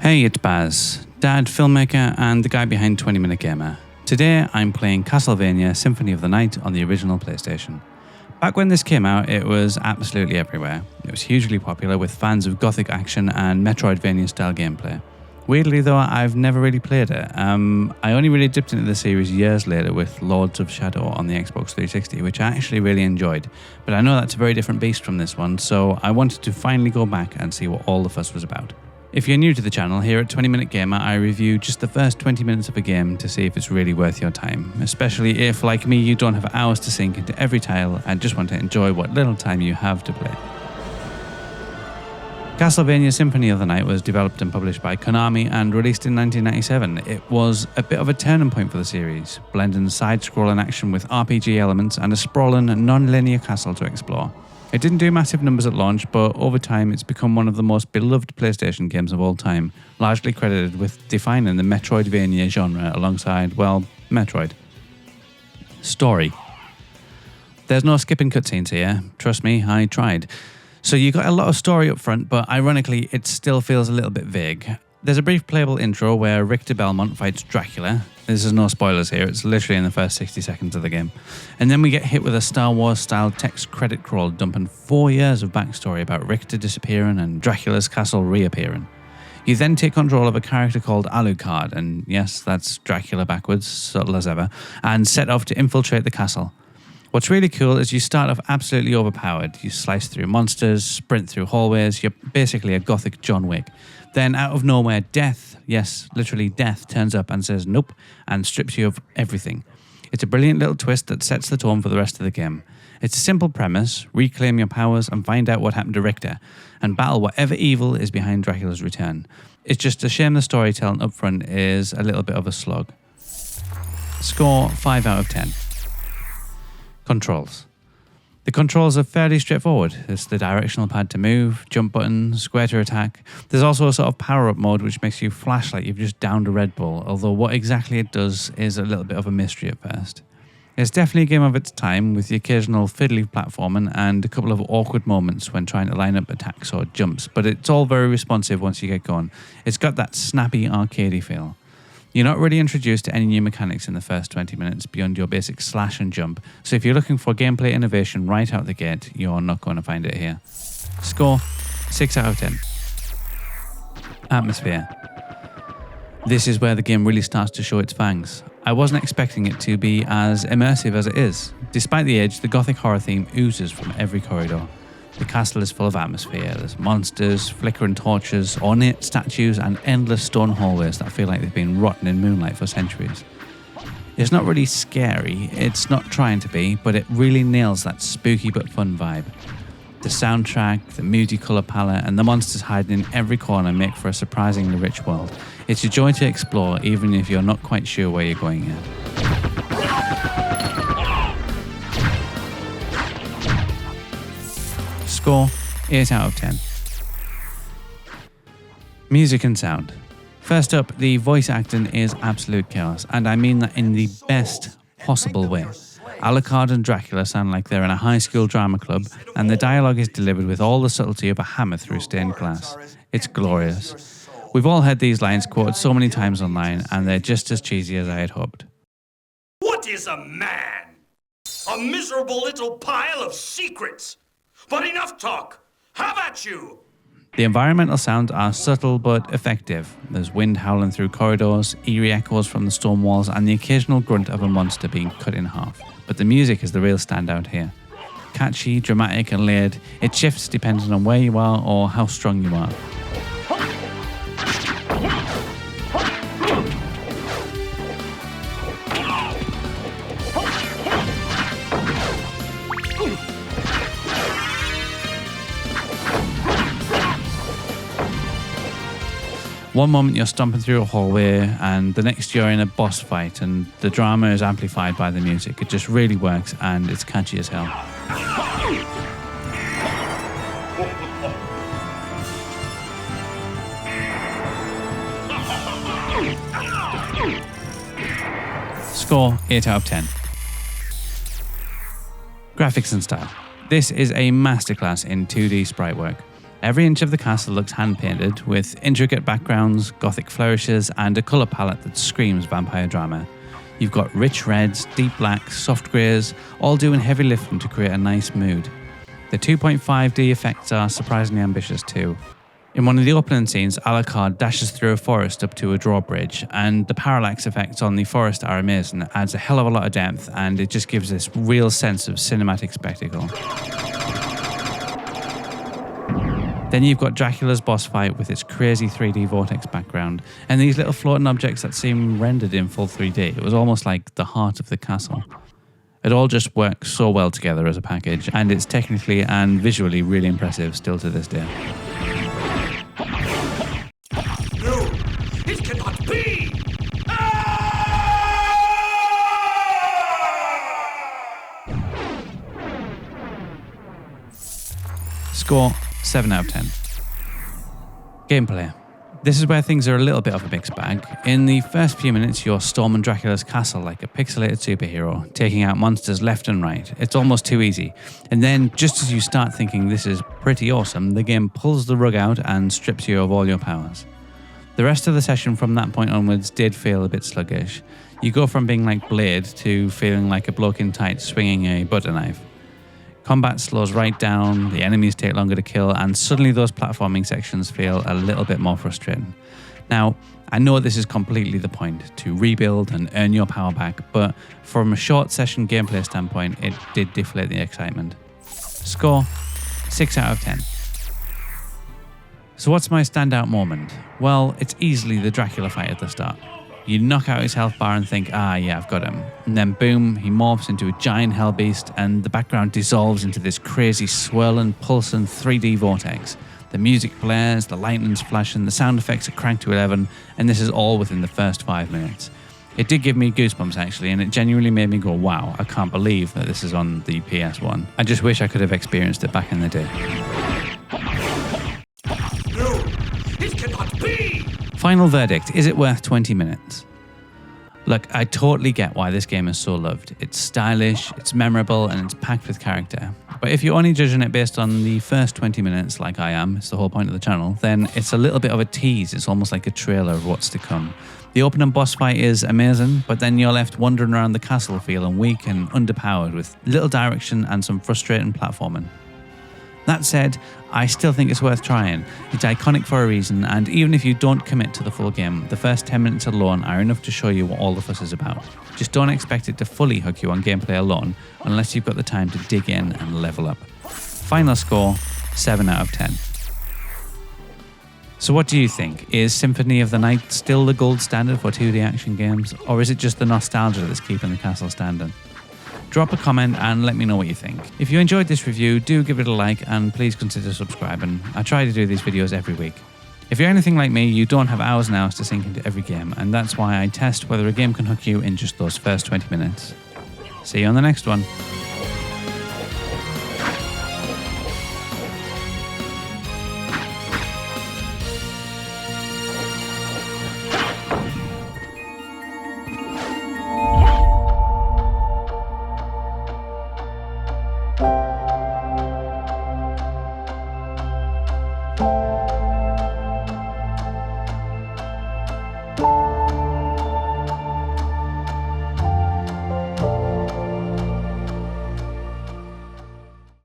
Hey, it's Baz, dad, filmmaker, and the guy behind 20 Minute Gamer. Today, I'm playing Castlevania Symphony of the Night on the original PlayStation. Back when this came out, it was absolutely everywhere. It was hugely popular with fans of gothic action and Metroidvania-style gameplay. Weirdly though, I've never really played it. I only really dipped into the series years later with Lords of Shadow on the Xbox 360, which I actually really enjoyed. But I know that's a very different beast from this one, so I wanted to finally go back and see what all the fuss was about. If you're new to the channel, here at 20 Minute Gamer, I review just the first 20 minutes of a game to see if it's really worth your time, especially if, like me, you don't have hours to sink into every tile and just want to enjoy what little time you have to play. Castlevania Symphony of the Night was developed and published by Konami and released in 1997. It was a bit of a turning point for the series, blending side-scrolling action with RPG elements and a sprawling, non-linear castle to explore. It didn't do massive numbers at launch, but over time it's become one of the most beloved PlayStation games of all time, largely credited with defining the Metroidvania genre alongside, well, Metroid. Story. There's no skipping cutscenes here, trust me, I tried. So you got a lot of story up front, but ironically it still feels a little bit vague. There's a brief playable intro where Richter Belmont fights Dracula. This is no spoilers here, it's literally in the first 60 seconds of the game. And then we get hit with a Star Wars style text credit crawl dumping 4 years of backstory about Richter disappearing and Dracula's castle reappearing. You then take control of a character called Alucard, and yes, that's Dracula backwards, subtle as ever, and set off to infiltrate the castle. What's really cool is you start off absolutely overpowered. You slice through monsters, sprint through hallways, you're basically a gothic John Wick. Then out of nowhere, death, yes, literally death, turns up and says nope, and strips you of everything. It's a brilliant little twist that sets the tone for the rest of the game. It's a simple premise, reclaim your powers and find out what happened to Richter, and battle whatever evil is behind Dracula's return. It's just a shame the storytelling up front is a little bit of a slog. Score 5 out of 10. Controls. The controls are fairly straightforward. There's the directional pad to move, jump button, square to attack. There's also a sort of power-up mode which makes you flash like you've just downed a Red Bull, although what exactly it does is a little bit of a mystery at first. It's definitely a game of its time, with the occasional fiddly platforming and a couple of awkward moments when trying to line up attacks or jumps, but it's all very responsive once you get going. It's got that snappy arcadey feel. You're not really introduced to any new mechanics in the first 20 minutes beyond your basic slash and jump, so if you're looking for gameplay innovation right out the gate, you're not going to find it here. Score 6 out of 10. Atmosphere. This is where the game really starts to show its fangs. I wasn't expecting it to be as immersive as it is. Despite the age, the gothic horror theme oozes from every corridor. The castle is full of atmosphere. There's monsters, flickering torches, ornate statues, and endless stone hallways that feel like they've been rotting in moonlight for centuries. It's not really scary, it's not trying to be, but it really nails that spooky but fun vibe. The soundtrack, the moody colour palette, and the monsters hiding in every corner make for a surprisingly rich world. It's a joy to explore, even if you're not quite sure where you're going yet. Score 8 out of 10. Music and sound. First up, the voice acting is absolute chaos, and I mean that in the best possible way. Alucard and Dracula sound like they're in a high school drama club, and the dialogue is delivered with all the subtlety of a hammer through stained glass. It's glorious. We've all heard these lines quoted so many times online, and they're just as cheesy as I had hoped. What is a man? A miserable little pile of secrets. But enough talk! Have at you! The environmental sounds are subtle but effective. There's wind howling through corridors, eerie echoes from the stone walls, and the occasional grunt of a monster being cut in half. But the music is the real standout here. Catchy, dramatic, and layered, it shifts depending on where you are or how strong you are. One moment you're stomping through a hallway and the next you're in a boss fight, and the drama is amplified by the music. It just really works and it's catchy as hell. Score 8 out of 10. Graphics and style. This is a masterclass in 2D sprite work. Every inch of the castle looks hand-painted, with intricate backgrounds, gothic flourishes, and a colour palette that screams vampire drama. You've got rich reds, deep blacks, soft greys, all doing heavy lifting to create a nice mood. The 2.5D effects are surprisingly ambitious too. In one of the opening scenes, Alucard dashes through a forest up to a drawbridge, and the parallax effects on the forest are amazing. It adds a hell of a lot of depth, and it just gives this real sense of cinematic spectacle. Then you've got Dracula's boss fight with its crazy 3D vortex background, and these little floating objects that seem rendered in full 3D. It was almost like the heart of the castle. It all just works so well together as a package, and it's technically and visually really impressive still to this day. No, it cannot be! Score 7 out of 10. Gameplay. This is where things are a little bit of a mixed bag. In the first few minutes, you're storming Dracula's castle like a pixelated superhero, taking out monsters left and right. It's almost too easy. And then, just as you start thinking this is pretty awesome, the game pulls the rug out and strips you of all your powers. The rest of the session from that point onwards did feel a bit sluggish. You go from being like Blade to feeling like a bloke in tights swinging a butter knife. Combat slows right down, the enemies take longer to kill, and suddenly those platforming sections feel a little bit more frustrating. Now, I know this is completely the point, to rebuild and earn your power back, but from a short session gameplay standpoint, it did deflate the excitement. Score, 6 out of 10. So what's my standout moment? Well, it's easily the Dracula fight at the start. You knock out his health bar and think, yeah, I've got him. And then boom, he morphs into a giant hell beast and the background dissolves into this crazy swirling, pulsing 3D vortex. The music blares, the lightning's flashing, the sound effects are cranked to 11, and this is all within the first 5 minutes. It did give me goosebumps actually, and it genuinely made me go, wow, I can't believe that this is on the PS1. I just wish I could have experienced it back in the day. No, it cannot be! Final verdict, is it worth 20 minutes? Look, I totally get why this game is so loved. It's stylish, it's memorable, and it's packed with character. But if you're only judging it based on the first 20 minutes, like I am, it's the whole point of the channel, then it's a little bit of a tease. It's almost like a trailer of what's to come. The opening boss fight is amazing, but then you're left wandering around the castle feeling weak and underpowered with little direction and some frustrating platforming. That said, I still think it's worth trying. It's iconic for a reason, and even if you don't commit to the full game, the first 10 minutes alone are enough to show you what all the fuss is about. Just don't expect it to fully hook you on gameplay alone, unless you've got the time to dig in and level up. Final score, 7 out of 10. So what do you think? Is Symphony of the Night still the gold standard for 2D action games, or is it just the nostalgia that's keeping the castle standing? Drop a comment and let me know what you think. If you enjoyed this review, do give it a like and please consider subscribing. I try to do these videos every week. If you're anything like me, you don't have hours and hours to sink into every game, and that's why I test whether a game can hook you in just those first 20 minutes. See you on the next one.